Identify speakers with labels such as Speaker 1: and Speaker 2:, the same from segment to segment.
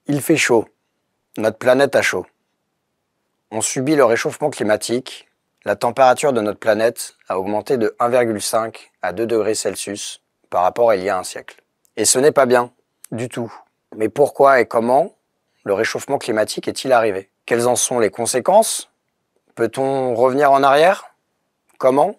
Speaker 1: Il fait chaud. Notre planète a chaud. On subit le réchauffement climatique. La température de notre planète a augmenté de 1,5 à 2 degrés Celsius par rapport à il y a un siècle. Et ce n'est pas bien, du tout. Mais pourquoi et comment le réchauffement climatique est-il arrivé? Quelles en sont les conséquences? Peut-on revenir en arrière? Comment?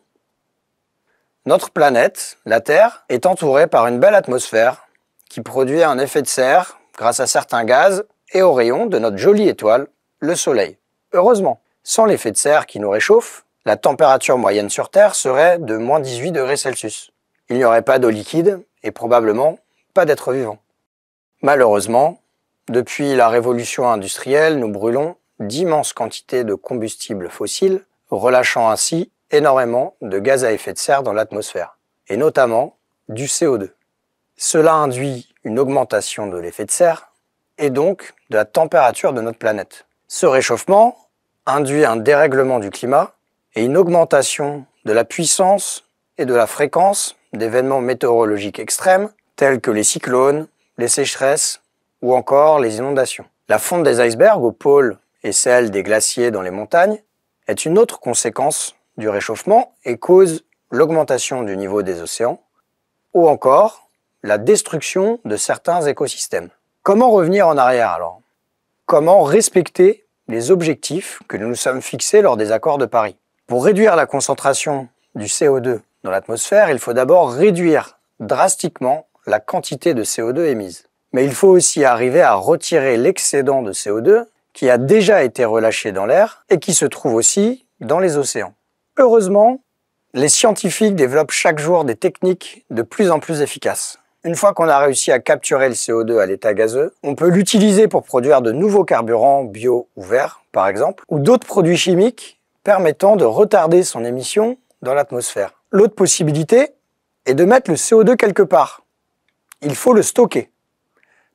Speaker 1: Notre planète, la Terre, est entourée par une belle atmosphère qui produit un effet de serre grâce à certains gaz et aux rayons de notre jolie étoile, le Soleil. Heureusement, sans l'effet de serre qui nous réchauffe, la température moyenne sur Terre serait de moins 18 degrés Celsius. Il n'y aurait pas d'eau liquide et probablement pas d'êtres vivants. Malheureusement, depuis la révolution industrielle, nous brûlons d'immenses quantités de combustibles fossiles, relâchant ainsi énormément de gaz à effet de serre dans l'atmosphère, et notamment du CO2. Cela induit une augmentation de l'effet de serre et donc de la température de notre planète. Ce réchauffement induit un dérèglement du climat et une augmentation de la puissance et de la fréquence d'événements météorologiques extrêmes tels que les cyclones, les sécheresses ou encore les inondations. La fonte des icebergs au pôle et celle des glaciers dans les montagnes est une autre conséquence du réchauffement et cause l'augmentation du niveau des océans ou encore la destruction de certains écosystèmes. Comment revenir en arrière alors? Comment respecter les objectifs que nous nous sommes fixés lors des accords de Paris? Pour réduire la concentration du CO2 dans l'atmosphère, il faut d'abord réduire drastiquement la quantité de CO2 émise. Mais il faut aussi arriver à retirer l'excédent de CO2 qui a déjà été relâché dans l'air et qui se trouve aussi dans les océans. Heureusement, les scientifiques développent chaque jour des techniques de plus en plus efficaces. Une fois qu'on a réussi à capturer le CO2 à l'état gazeux, on peut l'utiliser pour produire de nouveaux carburants bio ou verts, par exemple, ou d'autres produits chimiques permettant de retarder son émission dans l'atmosphère. L'autre possibilité est de mettre le CO2 quelque part. Il faut le stocker.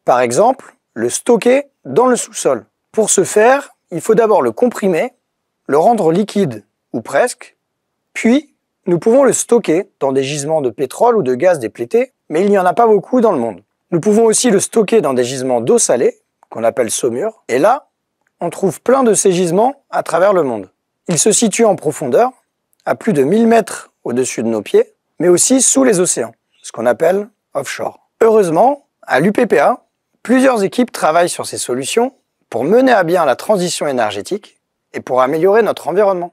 Speaker 1: Par exemple, le stocker dans le sous-sol. Pour ce faire, il faut d'abord le comprimer, le rendre liquide ou presque, puis nous pouvons le stocker dans des gisements de pétrole ou de gaz déplétés, mais il n'y en a pas beaucoup dans le monde. Nous pouvons aussi le stocker dans des gisements d'eau salée, qu'on appelle saumure, et là, on trouve plein de ces gisements à travers le monde. Ils se situent en profondeur, à plus de 1000 mètres au-dessus de nos pieds, mais aussi sous les océans, ce qu'on appelle offshore. Heureusement, à l'UPPA, plusieurs équipes travaillent sur ces solutions pour mener à bien la transition énergétique et pour améliorer notre environnement.